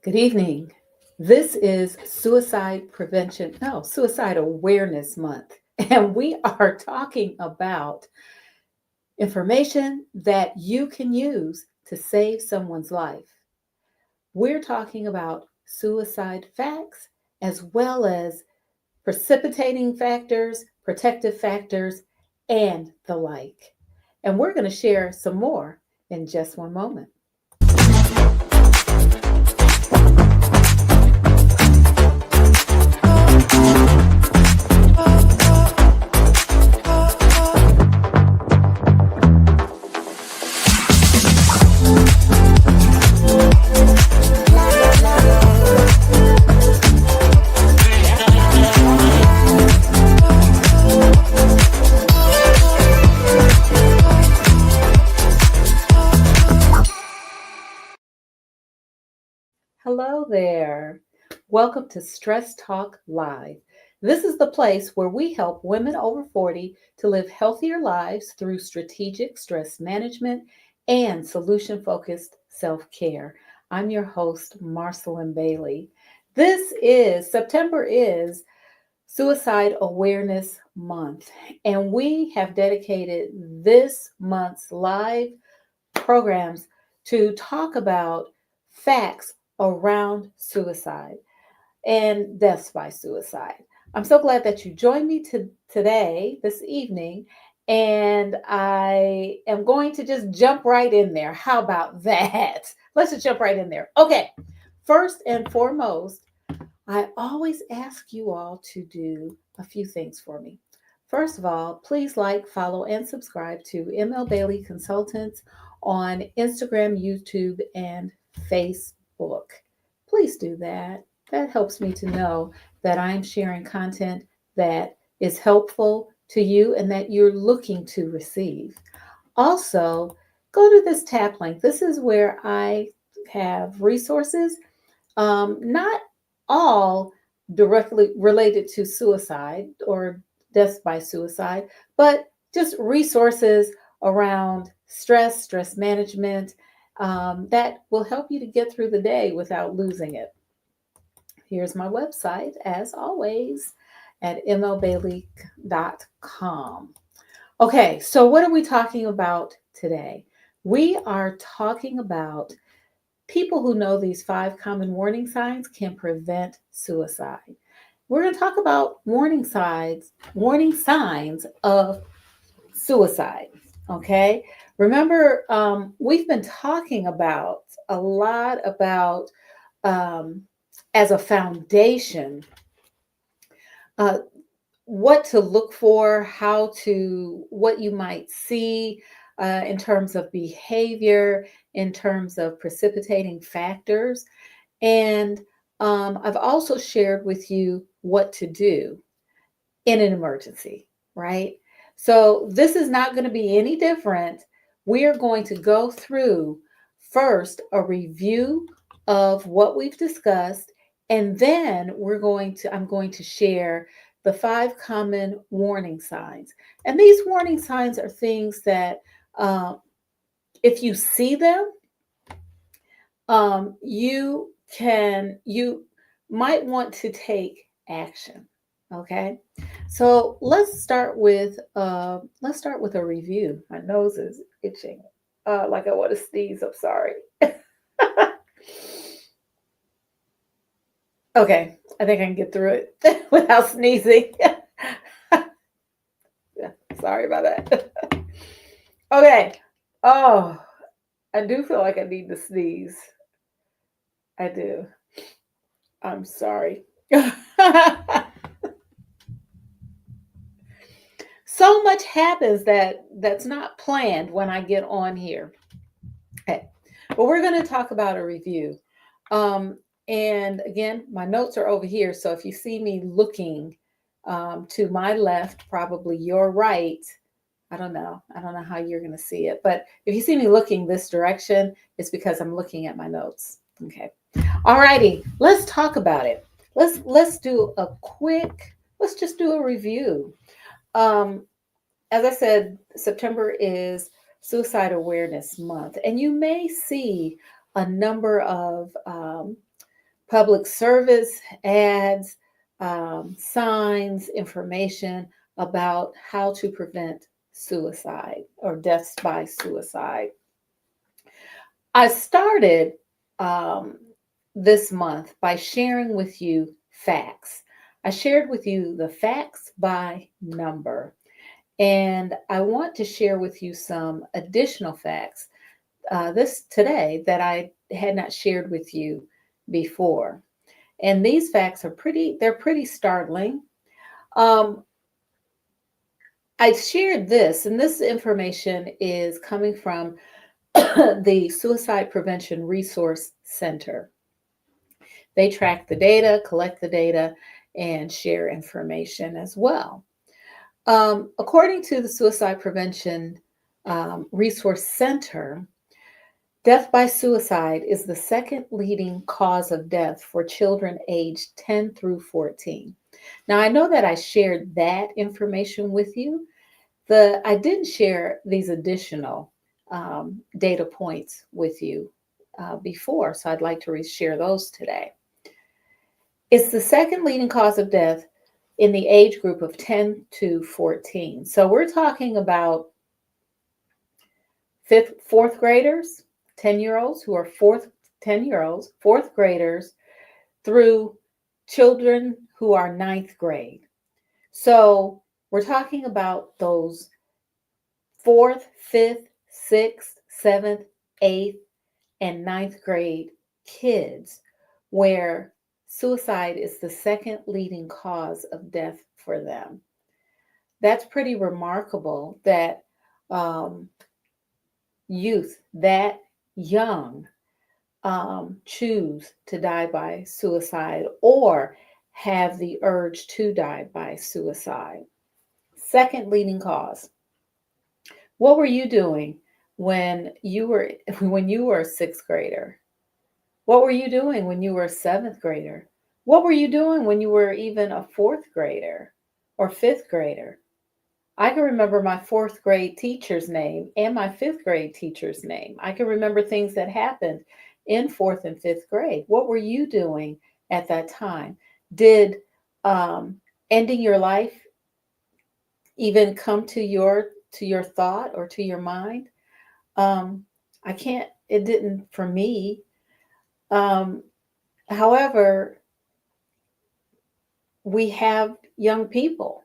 Good evening. This is Suicide Awareness Month. And we are talking about information that you can use to save someone's life. We're talking about suicide facts as well as precipitating factors, protective factors, and the like. And we're going to share some more in just one moment. Hello there. Welcome to Stress Talk Live. This is the place where we help women over 40 to live healthier lives through strategic stress management and solution focused self care. I'm your host, Marcyline Bailey. September is Suicide Awareness Month, and we have dedicated this month's live programs to talk about facts around suicide and deaths by suicide. I'm so glad that you joined me this evening, and I am going to just jump right in there. How about that? Let's just jump right in there. Okay, first and foremost, I always ask you all to do a few things for me. First of all, please like, follow, and subscribe to ML Bailey Consultants on Instagram, YouTube, and Facebook. Please do that. That helps me to know that I'm sharing content that is helpful to you and that you're looking to receive. Also, go to this tap link. This is where I have resources, not all directly related to suicide or deaths by suicide, but just resources around stress management, that will help you to get through the day without losing it. Here's my website, as always, at mlbailey.com. Okay, so what are we talking about today? We are talking about people who know these 5 common warning signs can prevent suicide. We're going to talk about warning signs of suicide. Okay. Remember, we've been talking about a lot about, um, as a foundation, uh, what to look for, what you might see in terms of behavior, in terms of precipitating factors. And I've also shared with you what to do in an emergency, right? So this is not going to be any different. We are going to go through first a review of what we've discussed, and then I'm going to share the 5 common warning signs. And these warning signs are things that, uh, if you see them, you might want to take action. Okay, so let's start with a review. My nose is itching, like I want to sneeze. I'm sorry. Okay, I think I can get through it without sneezing. Yeah, sorry about that. Okay. Oh, I do feel like I need to sneeze. I do. I'm sorry. So much happens that's not planned when I get on here. Okay, but we're going to talk about a review. And again, my notes are over here. So if you see me looking to my left, probably your right, I don't know. I don't know how you're going to see it. But if you see me looking this direction, it's because I'm looking at my notes. Okay. All righty. Let's talk about it. Let's just do a review. Um, as I said, September is Suicide Awareness Month, and you may see a number of public service ads, signs, information about how to prevent suicide or deaths by suicide. I started um, this month by sharing with you facts. I shared with you the facts by number, and I want to share with you some additional facts this today that I had not shared with you before. And these facts are they're pretty startling. Um, I shared this, and this information is coming from the Suicide Prevention Resource Center. They track the data, collect the data, and share information as well. According to the Suicide Prevention Resource Center, death by suicide is the second leading cause of death for children aged 10 through 14. Now, I know that I shared that information with you. I didn't share these additional data points with you before, so I'd like to share those today. It's the second leading cause of death in the age group of 10 to 14. So we're talking about fourth graders, 10-year-olds who are 10-year-olds, fourth graders through children who are ninth grade. So we're talking about those fourth, fifth, sixth, seventh, eighth, and ninth grade kids, where suicide is the second leading cause of death for them. That's pretty remarkable that youth that young choose to die by suicide or have the urge to die by suicide. Second leading cause. What were you doing when you were a sixth grader? What were you doing when you were a seventh grader? What were you doing when you were even a fourth grader or fifth grader? I can remember my fourth grade teacher's name and my fifth grade teacher's name. I can remember things that happened in fourth and fifth grade. What were you doing at that time? Did ending your life even come to your thought or to your mind? I can't. It didn't for me. However, we have young people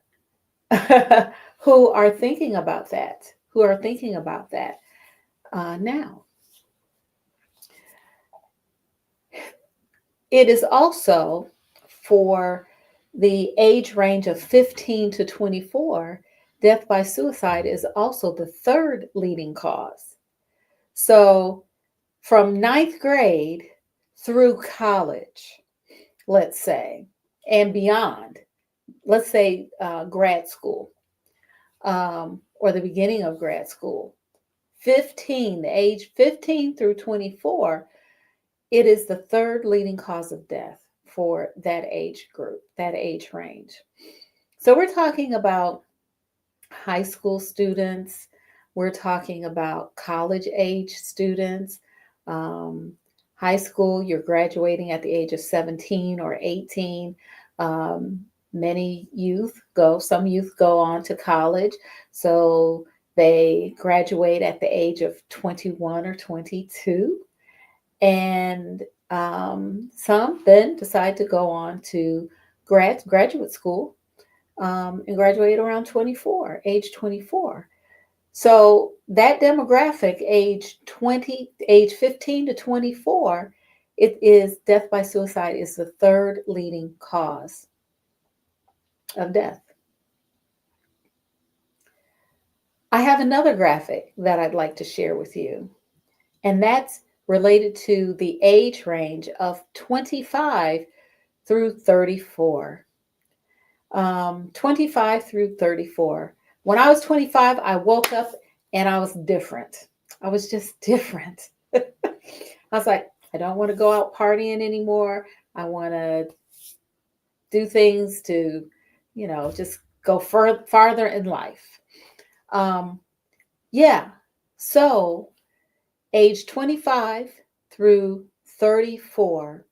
who are thinking about that. Now. It is also for the age range of 15 to 24, death by suicide is also the third leading cause. So from ninth grade through college, let's say, and beyond, let's say grad school or the beginning of grad school, the age 15 through 24, it is the third leading cause of death for that age group, that age range. So we're talking about high school students, we're talking about college age students. High school, you're graduating at the age of 17 or 18. Some youth go on to college. So they graduate at the age of 21 or 22. And some then decide to go on to graduate school and graduate around age 24. So that demographic, age 15 to 24, it is death by suicide is the third leading cause of death. I have another graphic that I'd like to share with you, and that's related to the age range of 25 through 34. 25 through 34. When I was 25, I woke up and I was different. I was just different. I was like, I don't want to go out partying anymore. I want to do things to, just go farther in life. Yeah. So age 25 through 34,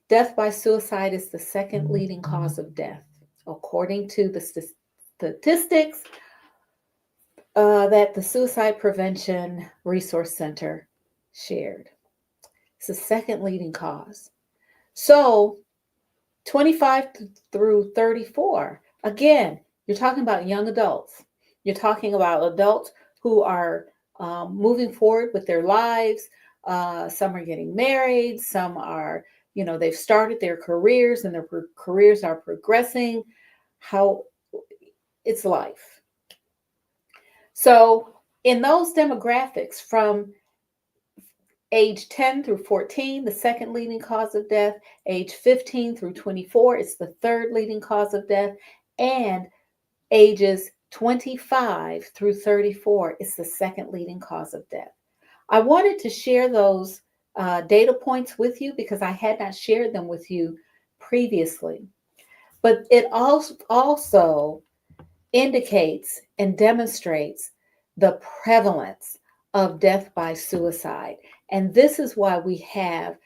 Death by suicide is the second leading cause of death, according to the statistics that the Suicide Prevention Resource Center shared. It's the second leading cause. So 25 through 34, again, you're talking about young adults. You're talking about adults who are moving forward with their lives. Some are getting married. Some are, they've started their careers and their careers are progressing. How it's life. So in those demographics from age 10 through 14, the second leading cause of death. Age 15 through 24, it's the third leading cause of death. And ages 25 through 34, it's the second leading cause of death. I wanted to share those data points with you because I had not shared them with you previously. But it also indicates and demonstrates the prevalence of death by suicide. And this is why we have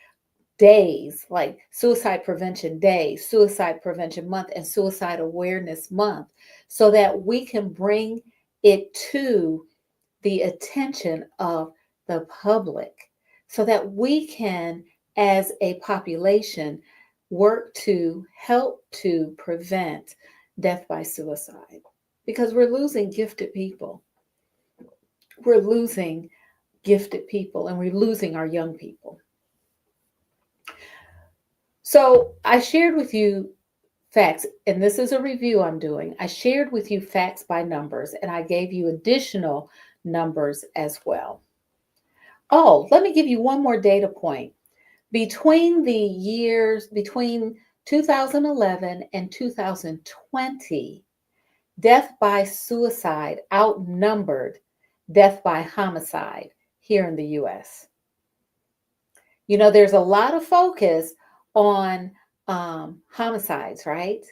days like Suicide Prevention Day, Suicide Prevention Month, and Suicide Awareness Month, so that we can bring it to the attention of the public, so that we can, as a population, work to help to prevent death by suicide. Because we're losing gifted people. We're losing gifted people and we're losing our young people. So I shared with you facts, and this is a review I'm doing. I shared with you facts by numbers, and I gave you additional numbers as well. Oh, let me give you one more data point. Between 2011 and 2020, death by suicide outnumbered death by homicide here in the US. There's a lot of focus on homicides, right?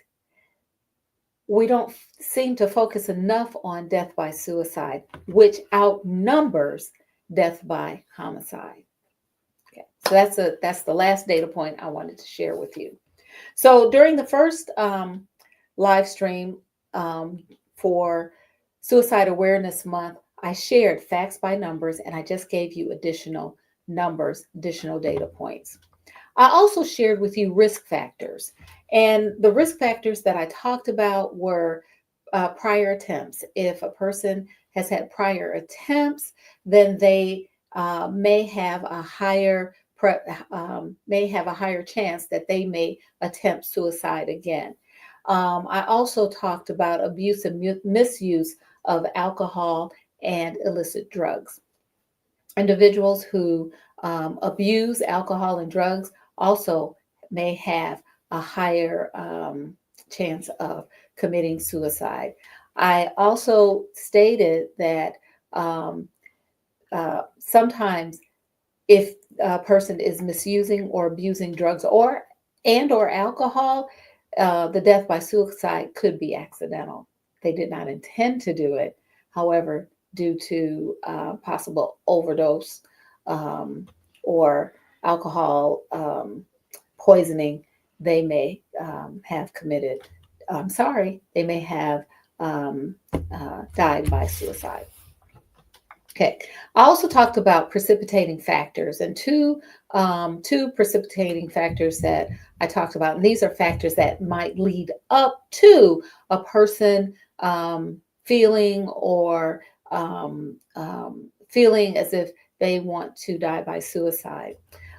We don't seem to focus enough on death by suicide, which outnumbers death by homicide. Okay, so that's the last data point I wanted to share with you. So during the first live stream for Suicide Awareness Month, I shared facts by numbers, and I just gave you additional numbers, additional data points. I also shared with you risk factors. And the risk factors that I talked about were prior attempts. If a person has had prior attempts, then they may have a higher chance that they may attempt suicide again. I also talked about abuse and misuse of alcohol and illicit drugs. Individuals who abuse alcohol and drugs also may have a higher chance of committing suicide. I also stated that sometimes if a person is misusing or abusing drugs or alcohol, the death by suicide could be accidental. They did not intend to do it. However, due to possible overdose or alcohol poisoning, they may have committed, they may have died by suicide. Okay, I also talked about precipitating factors, and two precipitating factors that I talked about. And these are factors that might lead up to a person feeling as if they want to die by suicide.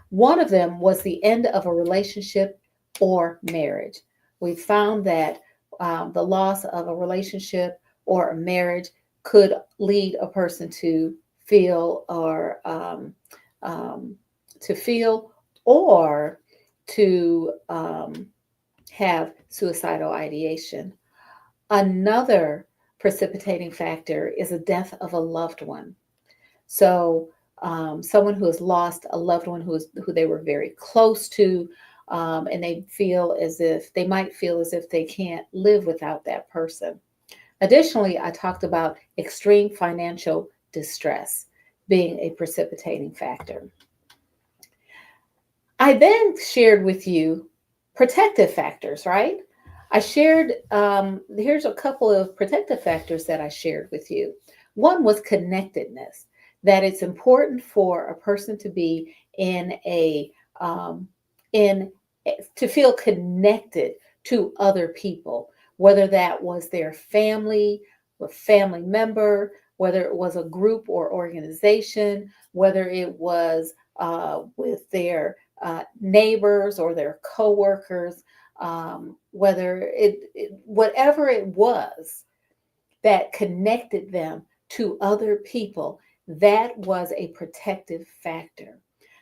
One of them was the end of a relationship or marriage. We found that the loss of a relationship or a marriage could lead a person to feel or to have suicidal ideation. Another precipitating factor is a death of a loved one. So someone who has lost a loved one who they were very close to, and they might feel as if they can't live without that person. Additionally, I talked about extreme financial distress being a precipitating factor. I then shared with you protective factors, right? I shared, here's a couple of protective factors that I shared with you. One was connectedness, that it's important for a person to be in a, um, in, to feel connected to other people, whether that was their family, a family member, whether it was a group or organization, whether it was with their neighbors or their coworkers, whether whatever it was that connected them to other people, that was a protective factor.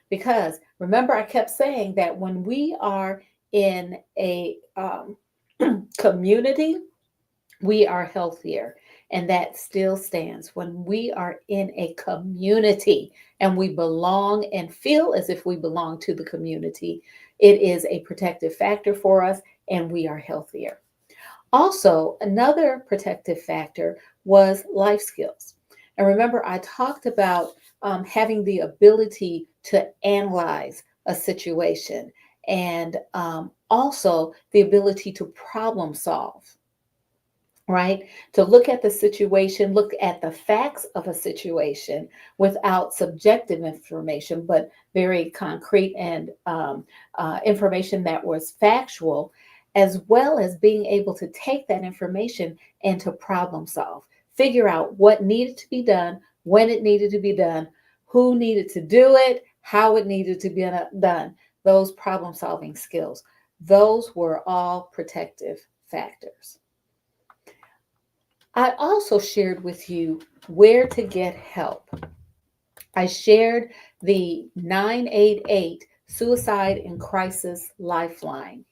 Because remember, I kept saying that when we are in a community, we are healthier. And that still stands. When we are in a community and we belong and feel as if we belong to the community, it is a protective factor for us and we are healthier. Also, another protective factor was life skills. And remember, I talked about having the ability to analyze a situation and also the ability to problem solve, right? To look at the situation, look at the facts of a situation without subjective information, but very concrete and information that was factual, as well as being able to take that information and to problem solve, figure out what needed to be done, when it needed to be done, who needed to do it, how it needed to be done. Those problem solving skills, those were all protective factors. I also shared with you where to get help. I shared the 988 Suicide and Crisis Lifeline.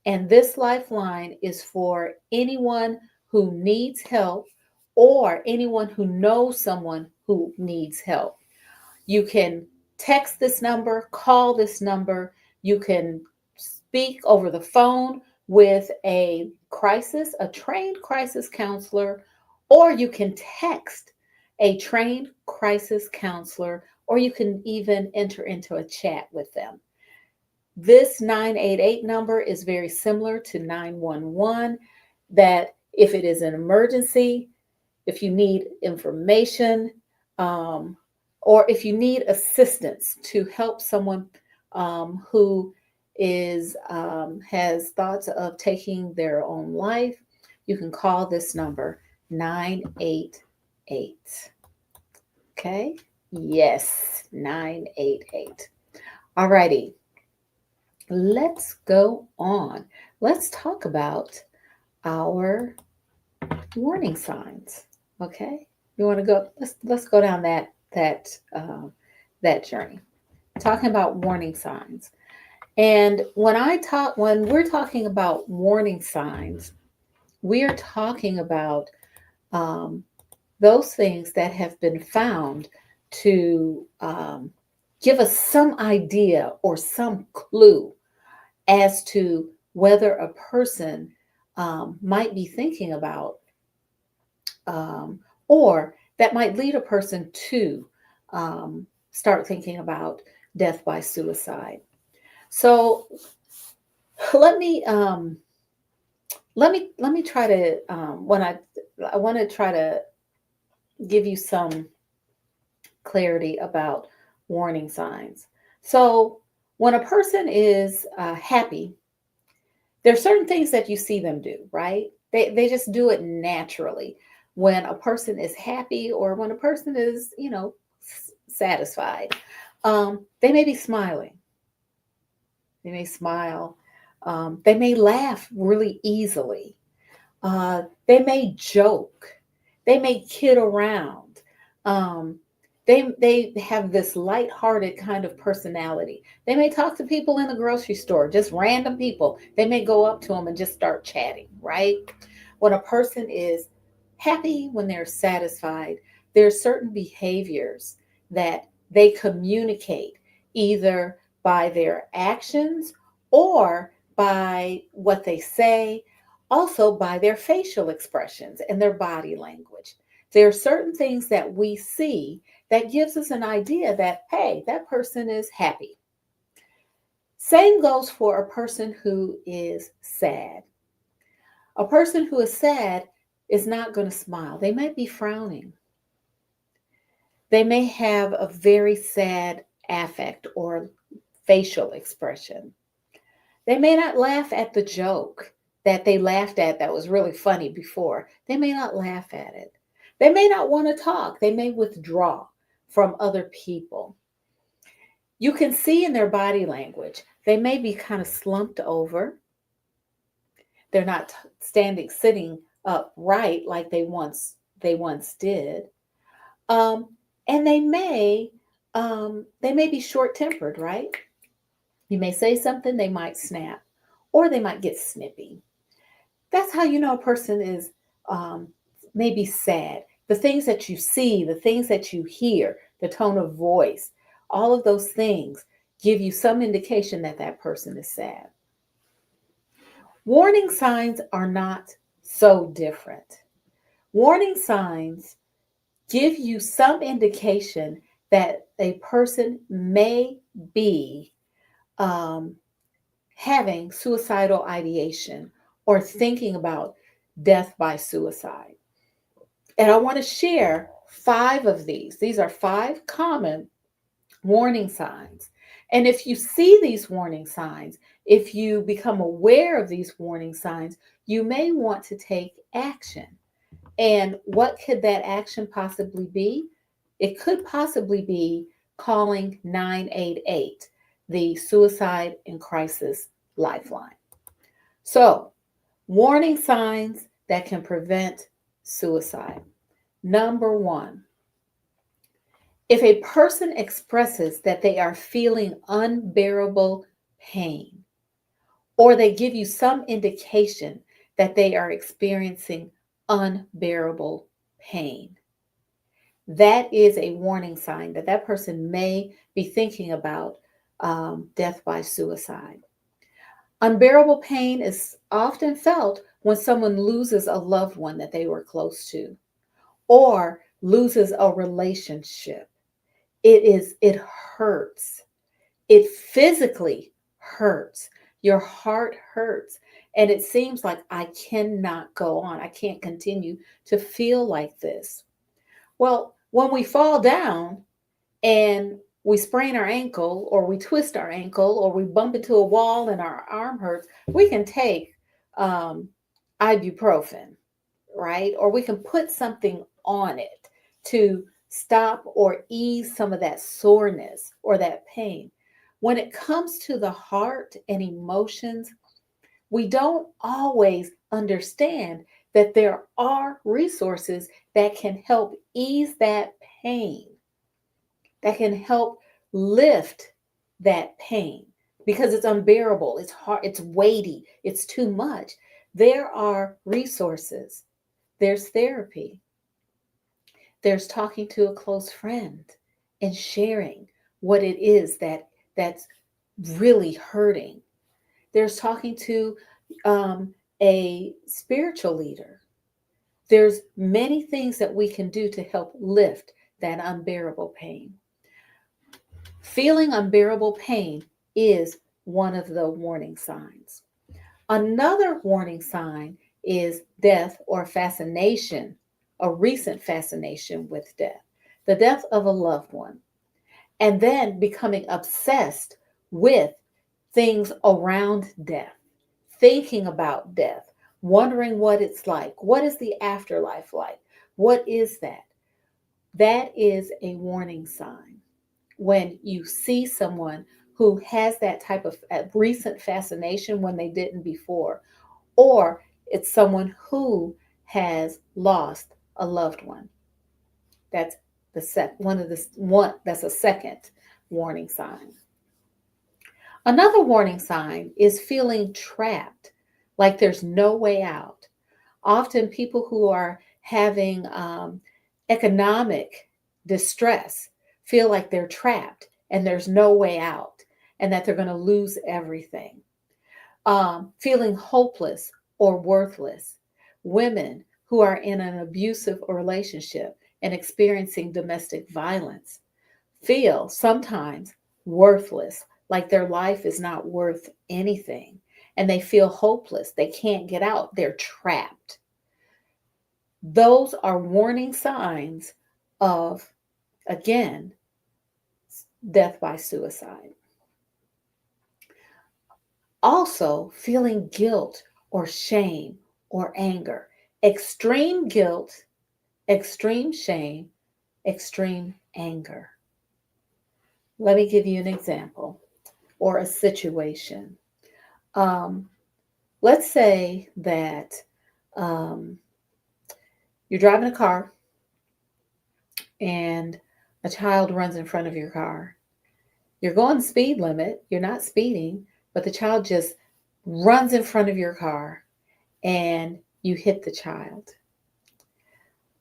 And this lifeline is for anyone who needs help or anyone who knows someone who needs help. You can text this number, call this number, you can speak over the phone with a trained crisis counselor, or you can text a trained crisis counselor, or you can even enter into a chat with them. This 988 number is very similar to 911, that if it is an emergency, if you need information, um, or if you need assistance to help someone who is has thoughts of taking their own life, you can call this number 988. Okay? Yes, 988. Alrighty, let's go on. Let's talk about our warning signs. Okay, you want to go? Let's go down that journey. Talking about warning signs, and when we're talking about warning signs, we are talking about um, those things that have been found to give us some idea or some clue as to whether a person might be thinking about um, or that might lead a person to start thinking about death by suicide. So let me let me try to when I want to try to give you some clarity about warning signs. So when a person is happy, there are certain things that you see them do, right? They just do it naturally. When a person is happy or when a person is, satisfied, they may be smiling. They may smile. They may laugh really easily. They may joke. They may kid around. Um, they have this lighthearted kind of personality. They may talk to people in the grocery store, just random people. They may go up to them and just start chatting, right? When a person is happy, when they're satisfied, there are certain behaviors that they communicate either by their actions or by what they say, also by their facial expressions and their body language. There are certain things that we see that gives us an idea that, hey, that person is happy. Same goes for a person who is sad. A person who is sad is not going to smile. They might be frowning. They may have a very sad affect or facial expression. They may not laugh at the joke that they laughed at that was really funny before. They may not laugh at it. They may not want to talk. They may withdraw from other people. You can see in their body language, they may be kind of slumped over. They're not sitting upright like they once did. Um, and they may be short-tempered, right? You may say something, they might snap, or they might get snippy. That's how you know a person is um, maybe sad. The things that you see, the things that you hear, the tone of voice, all of those things give you some indication that that person is sad. Warning signs are not so different. Warning signs give you some indication that a person may be um, having suicidal ideation or thinking about death by suicide. And I want to share 5 of these. These are 5 common warning signs. And if you see these warning signs, if you become aware of these warning signs, you may want to take action. And what could that action possibly be? It could possibly be calling 988, the Suicide and Crisis Lifeline. So, warning signs that can prevent suicide. Number 1, if a person expresses that they are feeling unbearable pain, or they give you some indication that they are experiencing unbearable pain, that is a warning sign that that person may be thinking about death by suicide. Unbearable pain is often felt when someone loses a loved one that they were close to or loses a relationship. It hurts. It physically hurts. Your heart hurts. And it seems like I cannot go on. I can't continue to feel like this. Well, when we fall down and we sprain our ankle or we twist our ankle or we bump into a wall and our arm hurts, we can take um, ibuprofen, right? Or we can put something on it to stop or ease some of that soreness or that pain. When it comes to the heart and emotions, we don't always understand that there are resources that can help ease that pain, that can help lift that pain because it's unbearable, it's hard, it's weighty, it's too much. There are resources. There's therapy. There's talking to a close friend and sharing what it is that's really hurting. There's talking to a spiritual leader. There's many things that we can do to help lift that unbearable pain. Feeling unbearable pain is one of the warning signs. Another warning sign is death or fascination, a recent fascination with death, the death of a loved one, and then becoming obsessed with things around death, thinking about death, wondering what it's like. What is the afterlife like? What is that? That is a warning sign. When you see someone who has that type of recent fascination when they didn't before, or it's someone who has lost a loved one. That's that's a second warning sign. Another warning sign is feeling trapped, like there's no way out. Often people who are having economic distress feel like they're trapped and there's no way out and that they're going to lose everything. Feeling hopeless or worthless. Women who are in an abusive relationship and experiencing domestic violence feel sometimes worthless, like their life is not worth anything, and they feel hopeless. They can't get out, they're trapped. Those are warning signs of, again, death by suicide. Also, feeling guilt or shame or anger. Extreme guilt, extreme shame, extreme anger. Let me give you an example or a situation. Um, let's say that um, you're driving a car and a child runs in front of your car. You're going the speed limit, you're not speeding, but the child just runs in front of your car and you hit the child.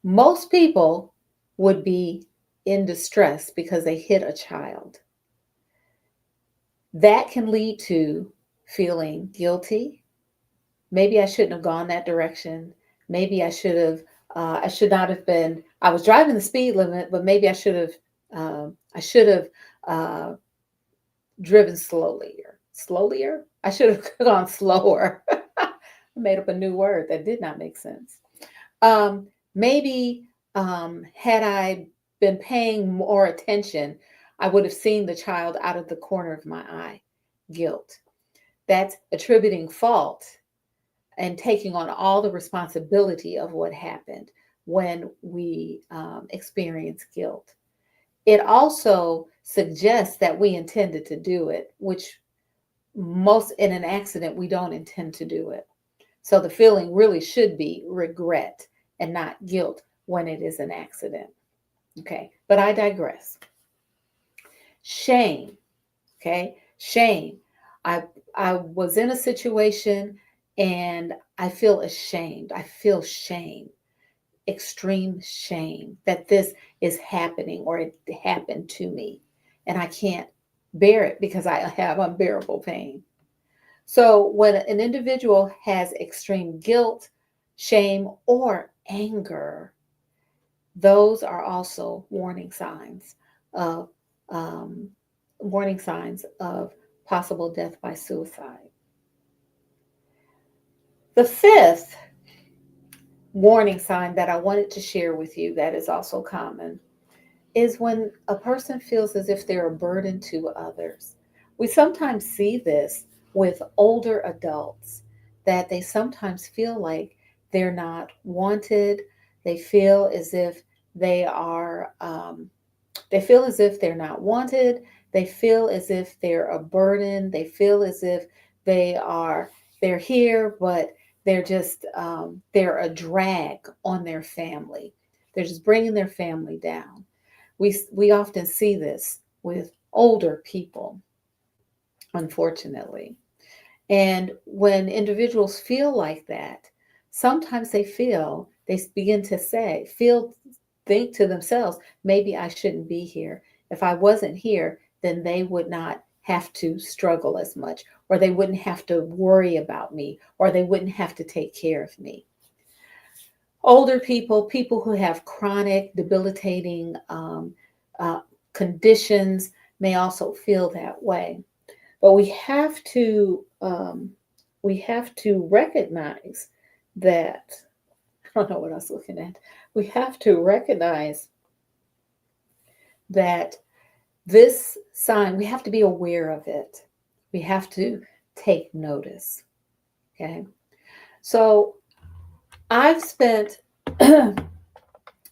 Most people would be in distress because they hit a child. That can lead to feeling guilty. Maybe I shouldn't have gone that direction. Maybe I should not have been, I was driving the speed limit, but maybe I should have uh, driven slowlier. I should have gone slower. I made up a new word that did not make sense. Maybe had I been paying more attention, I would have seen the child out of the corner of my eye. Guilt. That's attributing fault and taking on all the responsibility of what happened when we experience guilt. It also suggests that we intended to do it, which most in an accident, we don't intend to do it. So the feeling really should be regret and not guilt when it is an accident. Okay, but I digress. Shame. Okay, shame. I I was in a situation and I feel ashamed. I feel shame, extreme shame that this is happening or it happened to me, and I can't bear it because I have unbearable pain. So when an individual has extreme guilt, shame, or anger, those are also of um, warning signs of possible death by suicide. The fifth warning sign that I wanted to share with you that is also common is when a person feels as if they're a burden to others. We sometimes see this with older adults, that they sometimes feel like they're not wanted. They feel as if they are, they feel as if they're not wanted. They feel as if they're a burden. They feel as if they are, they're here, but they're a drag on their family. They're just bringing their family down. We often see this with older people, unfortunately. And when individuals feel like that, sometimes they begin to think to themselves, maybe I shouldn't be here. If I wasn't here, then they would not have to struggle as much, or they wouldn't have to worry about me, or they wouldn't have to take care of me. Older people, people who have chronic, debilitating uh, conditions, may also feel that way. But we have to recognize that. I don't know what I was looking at. We have to recognize that this sign, we have to be aware of it. We have to take notice. Okay. So I've spent the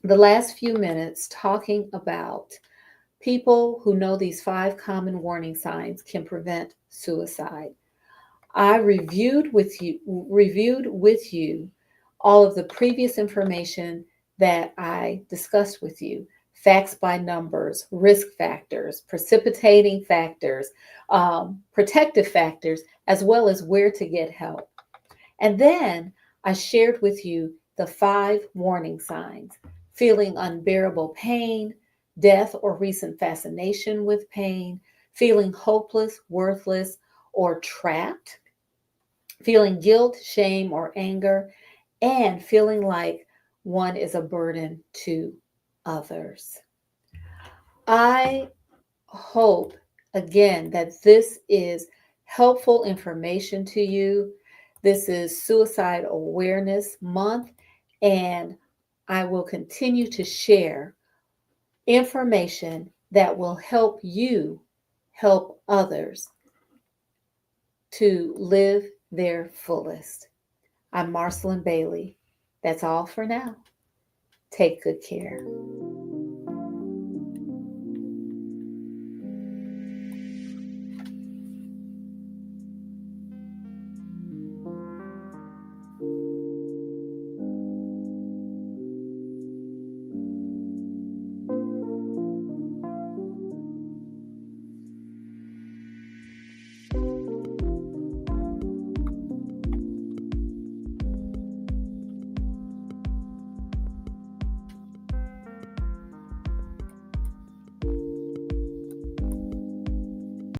last few minutes talking about people who know these 5 common warning signs can prevent suicide. I reviewed with you all of the previous information that I discussed with you. Facts by numbers, risk factors, precipitating factors, protective factors, as well as where to get help. And then I shared with you the 5 warning signs: feeling unbearable pain, death or recent fascination with pain, feeling hopeless, worthless, or trapped, feeling guilt, shame, or anger, and feeling like one is a burden to others. I hope, again that this is helpful information to you. This is Suicide Awareness Month, and I will continue to share information that will help you help others to live their fullest. I'm Marcyline Bailey. That's all for now. Take good care.